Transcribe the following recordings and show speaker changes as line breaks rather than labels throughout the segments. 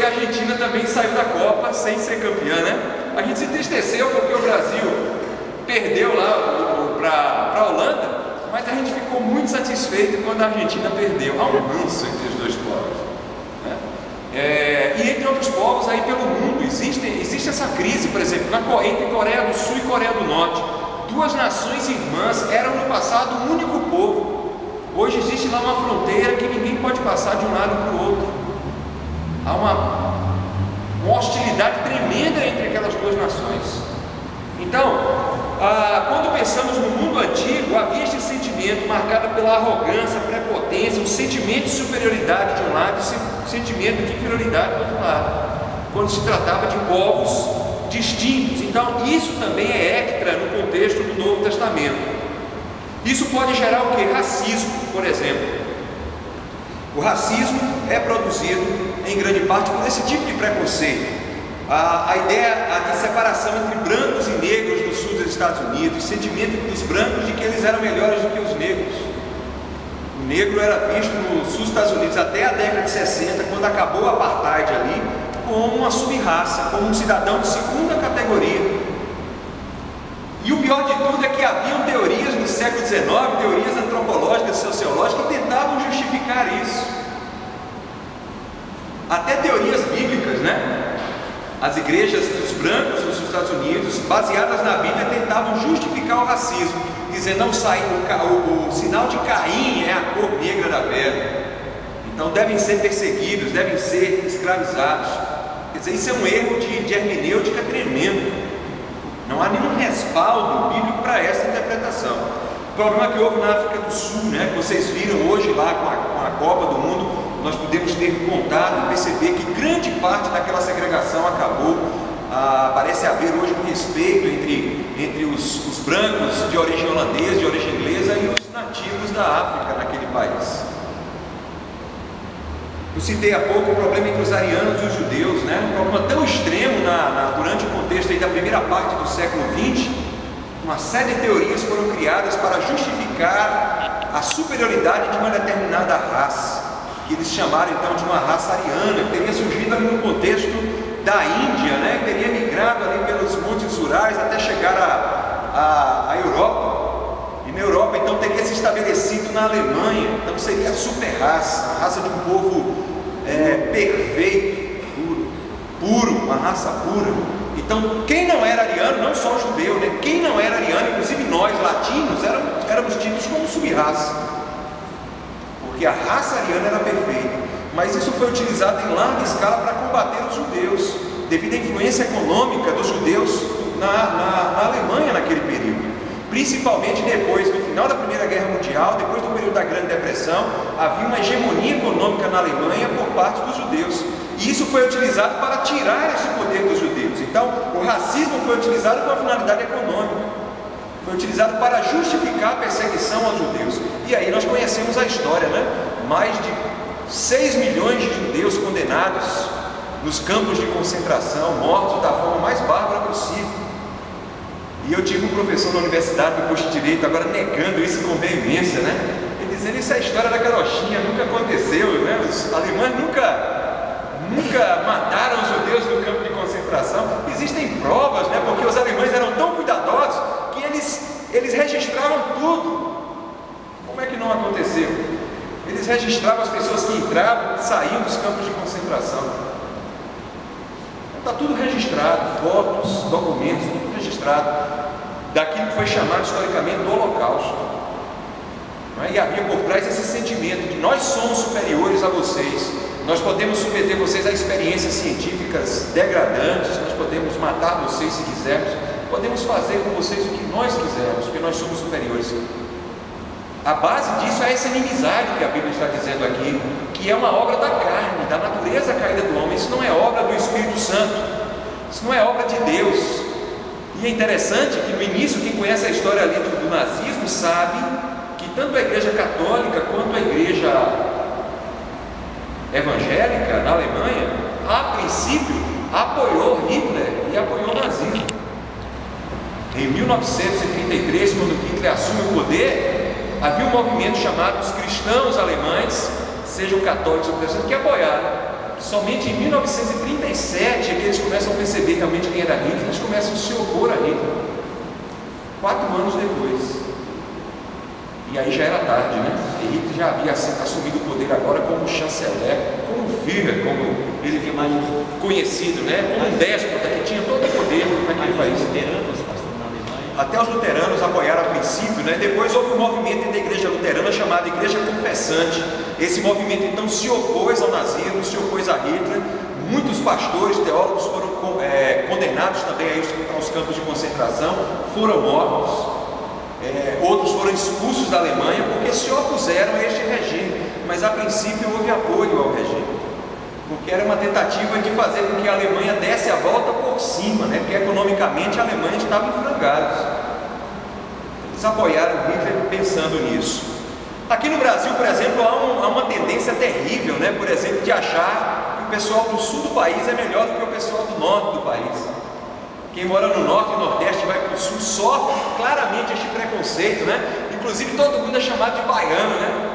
a Argentina também saiu da Copa sem ser campeã, né? A gente se entristeceu porque o Brasil perdeu lá para a Holanda, mas a gente ficou muito satisfeito quando a Argentina perdeu. Há um ranço entre os dois povos, né? E entre outros povos aí pelo mundo existe essa crise, por exemplo, entre Coreia do Sul e Coreia do Norte. Duas nações irmãs, eram no passado um único povo. Hoje existe lá uma fronteira que ninguém pode passar de um lado para o outro. Há uma hostilidade tremenda entre aquelas duas nações. Então, quando pensamos no mundo antigo, havia este sentimento marcado pela arrogância, prepotência, um sentimento de superioridade de um lado e um sentimento de inferioridade do outro lado, quando se tratava de povos distintos. Então, isso também é ectra no contexto do Novo Testamento. Isso pode gerar o que? Racismo, por exemplo. O racismo é produzido em grande parte por esse tipo de preconceito. A ideia de separação entre brancos e negros no sul dos Estados Unidos, o sentimento dos brancos de que eles eram melhores do que os negros. O negro era visto no sul dos Estados Unidos até a década de 60, quando acabou o apartheid ali, como uma sub-raça, como um cidadão de segunda categoria. E o pior de tudo é que haviam teorias no século XIX, teorias antropológicas e sociológicas, que tentavam justificar isso. Até teorias bíblicas, né? As igrejas dos brancos nos Estados Unidos, baseadas na Bíblia, tentavam justificar o racismo, dizendo o sinal de Caim é a cor negra da pele. Então devem ser perseguidos, devem ser escravizados. Quer dizer, isso é um erro de hermenêutica tremendo. Não há nenhum respaldo bíblico para essa interpretação. O problema que houve na África do Sul, né, que vocês viram hoje lá com a Copa do Mundo, nós podemos ter contado e perceber que grande parte daquela segregação acabou. Parece haver hoje um respeito entre os brancos de origem holandesa, de origem inglesa, e os nativos da África naquele país. Eu citei há pouco o problema entre os arianos e os judeus, né? Um problema tão extremo durante o contexto aí da primeira parte do século XX. Uma série de teorias foram criadas para justificar a superioridade de uma determinada raça, que eles chamaram então de uma raça ariana, que teria surgido ali no contexto da Índia, né? Que teria migrado ali pelos montes Urais até chegar à Europa. E na Europa então teria se estabelecido na Alemanha. Então seria a super raça, a raça de um povo perfeito, puro, uma raça pura. Então quem não era ariano, não só o judeu, né? Quem não era ariano, inclusive nós latinos, éramos tidos como sub-raça, porque a raça ariana era perfeita. Mas isso foi utilizado em larga escala para combater os judeus, devido à influência econômica dos judeus na Alemanha naquele período. Principalmente depois do final da Primeira Guerra Mundial, depois do período da Grande Depressão, havia uma hegemonia econômica na Alemanha por parte dos judeus. E isso foi utilizado para tirar esse poder dos judeus. Então, o racismo foi utilizado com a finalidade econômica. Foi utilizado para justificar a perseguição aos judeus. E aí nós conhecemos a história, né? Mais de 6 milhões de judeus condenados nos campos de concentração, mortos da forma mais bárbara possível. E eu tive um professor na universidade do curso de Direito agora negando isso com veemência, né? E dizendo: isso é a história da carochinha, nunca aconteceu, né? Os alemães nunca mataram os judeus no campo de concentração. Existem provas, né? Porque os alemães eram tão cuidadosos que eles registravam tudo. Como é que não aconteceu? Eles registravam as pessoas que entravam e saíam dos campos de concentração. Está tudo registrado, fotos, documentos, tudo registrado, daquilo que foi chamado historicamente do Holocausto. E havia por trás esse sentimento de nós somos superiores a vocês, nós podemos submeter vocês a experiências científicas degradantes, nós podemos matar vocês se quisermos, podemos fazer com vocês o que nós quisermos, porque nós somos superiores. A base disso é essa inimizade que a Bíblia está dizendo aqui, que é uma obra da carne, da natureza caída do homem. Isso não é obra do Espírito Santo, isso não é obra de Deus. E é interessante que no início, quem conhece a história ali do nazismo sabe que tanto a igreja católica quanto a igreja evangélica na Alemanha, a princípio, apoiou Hitler e apoiou o nazismo. Em 1933, quando Hitler assume o poder, havia um movimento chamado os cristãos alemães, sejam católicos ou protestantes, que apoiaram. Somente em 1937 é que eles começam a perceber realmente quem era Hitler, eles começam a se opor a Hitler. 4 anos depois. E aí já era tarde, né? E Hitler já havia assumido o poder agora como chanceler, como Führer, como ele foi mais conhecido, né? Como um déspota que tinha todo o poder naquele país. Até os luteranos apoiaram a princípio, né? Depois houve um movimento da igreja luterana chamado Igreja Confessante. Esse movimento então se opôs ao nazismo, se opôs a Hitler. Muitos pastores, teólogos foram condenados também aos campos de concentração, foram mortos. Outros foram expulsos da Alemanha porque se opuseram a este regime. Mas a princípio houve apoio ao regime, porque era uma tentativa de fazer com que a Alemanha desse a volta por cima, né? Porque economicamente a Alemanha estava em frangalhos. Eles apoiaram Hitler pensando nisso. Aqui no Brasil, por exemplo, há uma tendência terrível, né? Por exemplo, de achar que o pessoal do sul do país é melhor do que o pessoal do norte do país. Quem mora no norte e nordeste e vai para o sul sofre claramente este preconceito, né? Inclusive todo mundo é chamado de baiano, né?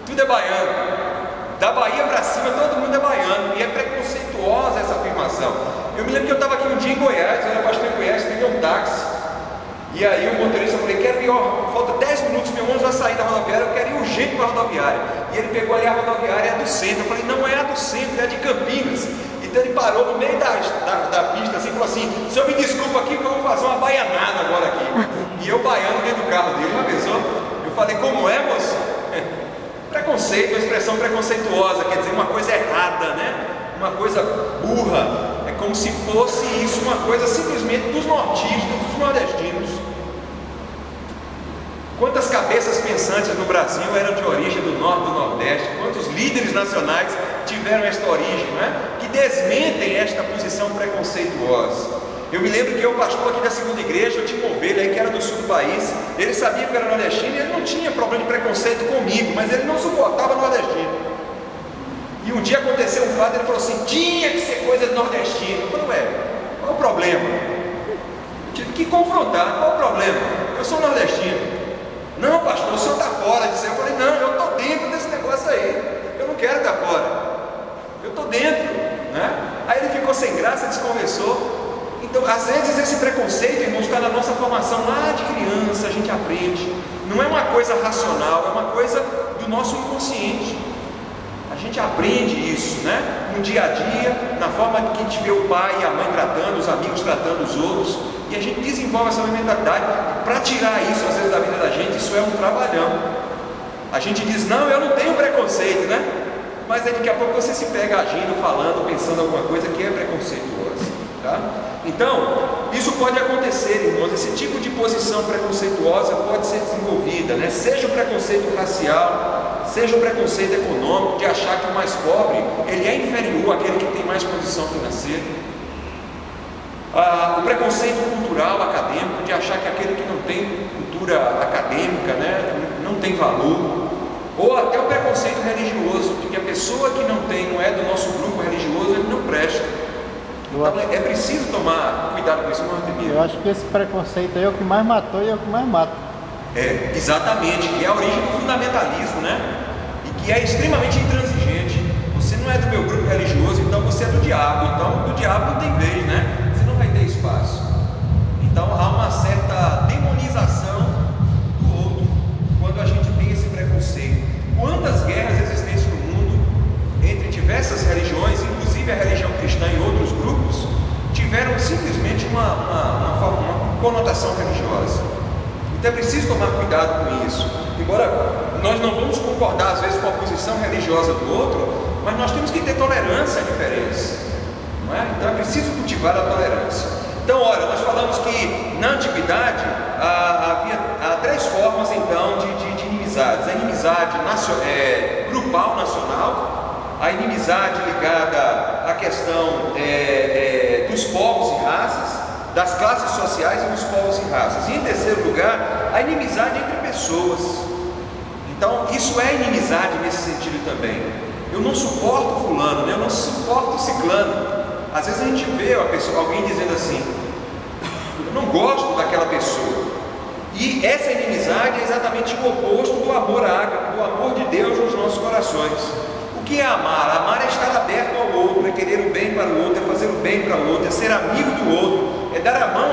Tudo é baiano. Da Bahia para cima todo mundo é baiano. E é preconceituosa essa afirmação. Eu me lembro que eu estava aqui um dia em Goiás, eu era pastor em Goiás, peguei um táxi. E aí o motorista falou, quero ir, ó, falta 10 minutos, meu ônibus vai sair da rodoviária, eu quero ir urgente para a rodoviária. E ele pegou ali a rodoviária, é a do centro. Eu falei, não é a do centro, é a de Campinas. Então ele parou no meio da pista assim e falou assim, senhor me desculpa aqui porque eu vou fazer uma baianada agora aqui. E eu baiano dentro do carro dele, já pensou? Eu falei, como é, moço? Preconceito, uma expressão preconceituosa, quer dizer uma coisa errada, né? Uma coisa burra. É como se fosse isso uma coisa simplesmente dos nortistas, dos nordestinos. Quantas cabeças pensantes no Brasil eram de origem do norte e do nordeste? Quantos líderes nacionais tiveram esta origem, né? Que desmentem esta posição preconceituosa. Eu me lembro que o pastor aqui da segunda igreja, eu tinha uma ovelha que era do sul do país, ele sabia que eu era nordestino e ele não tinha problema de preconceito comigo, mas ele não suportava nordestino. E um dia aconteceu um fato, ele falou assim, tinha que ser coisa de nordestino. Eu falei, ué, qual o problema? Eu tive que confrontar, qual o problema? Eu sou nordestino. Não, pastor, o senhor está fora disso. Eu falei, não, eu estou dentro desse negócio aí, eu não quero estar fora, eu estou dentro, né? Aí ele ficou sem graça, desconversou. Então, às vezes esse preconceito, irmãos, está na nossa formação lá de criança, a gente aprende. Não é uma coisa racional, é uma coisa do nosso inconsciente. A gente aprende isso, né? No dia a dia, na forma que a gente vê o pai e a mãe tratando, os amigos tratando os outros. E a gente desenvolve essa mentalidade. Para tirar isso, às vezes, da vida da gente, isso é um trabalhão. A gente diz, não, eu não tenho preconceito, né? Mas aí daqui a pouco você se pega agindo, falando, pensando alguma coisa que é preconceituosa, tá? Então, isso pode acontecer, irmãos, esse tipo de posição preconceituosa pode ser desenvolvida, né? Seja o preconceito racial, seja o preconceito econômico, de achar que o mais pobre, ele é inferior àquele que tem mais condição financeira. O preconceito cultural, acadêmico, de achar que aquele que não tem cultura acadêmica, né, não tem valor. Ou até o preconceito religioso, de que a pessoa que não é do nosso grupo religioso, ele não presta. Então, é preciso tomar cuidado com isso, não é?
Eu acho que esse preconceito aí é o que mais matou e é o que mais mata.
Exatamente, que é a origem do fundamentalismo, né? E que é extremamente intransigente. Você não é do meu grupo religioso, então você é do diabo. Então, do diabo não tem vez, né? Você não vai ter espaço. Então, há uma certa demonização do outro quando a gente tem esse preconceito. Quantas guerras existentes no mundo entre diversas religiões, inclusive a religião cristã e outros grupos, tiveram simplesmente uma conotação religiosa. Então é preciso tomar cuidado com isso. Embora nós não vamos concordar às vezes com a posição religiosa do outro, mas nós temos que ter tolerância à diferença, não é? Então é preciso cultivar a tolerância. Então, olha, nós falamos que na antiguidade havia 3 formas então de inimizades. A inimizade grupal nacional, a inimizade ligada à questão dos povos e raças, das classes sociais e dos povos e raças. E em terceiro lugar, a inimizade entre pessoas. Então, isso é inimizade nesse sentido também. Eu não suporto fulano, né? Eu não suporto ciclano. Às vezes a gente vê alguém dizendo assim, eu não gosto daquela pessoa. E essa inimizade é exatamente o oposto do amor ágape, do amor de Deus nos nossos corações. O que é amar? Amar é estar aberto ao outro, é querer o bem para o outro, é fazer o bem para o outro, é ser amigo do outro, é dar a mão